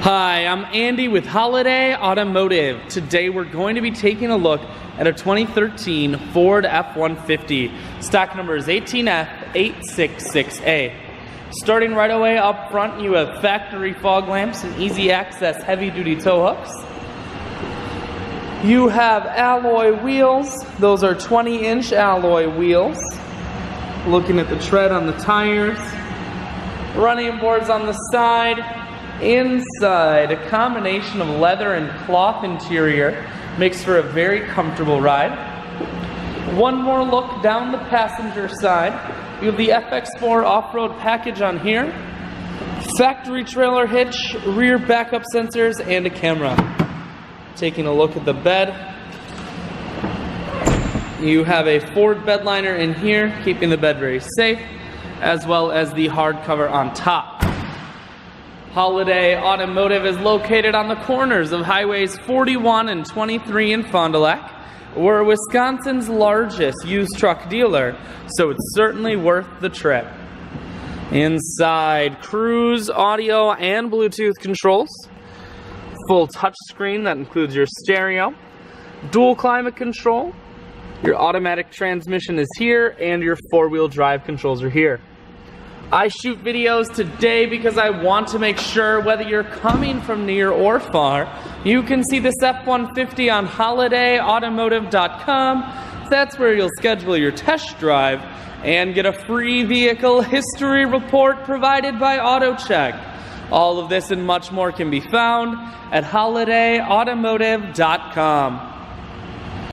Hi, I'm Andy with Holiday Automotive. Today we're going to be taking a look at a 2013 Ford F-150. Stock number is 18F866A. Starting right away up front, you have factory fog lamps and easy access heavy-duty tow hooks. You have alloy wheels. Those are 20-inch alloy wheels. Looking at the tread on the tires. Running boards on the side. Inside, a combination of leather and cloth interior makes for a very comfortable ride. One more look down the passenger side. You have the FX4 off-road package on here, factory trailer hitch, rear backup sensors, and a camera. Taking a look at the bed, you have a Ford bed liner in here, keeping the bed very safe, as well as the hardcover on top. Holiday Automotive is located on the corners of Highways 41 and 23 in Fond du Lac. We're Wisconsin's largest used truck dealer, so it's certainly worth the trip. Inside, cruise, audio, and Bluetooth controls. Full touchscreen that includes your stereo. Dual climate control. Your automatic transmission is here, and your four-wheel drive controls are here. I shoot videos today because I want to make sure whether you're coming from near or far, you can see this F-150 on holidayautomotive.com. That's where you'll schedule your test drive and get a free vehicle history report provided by AutoCheck. All of this and much more can be found at holidayautomotive.com.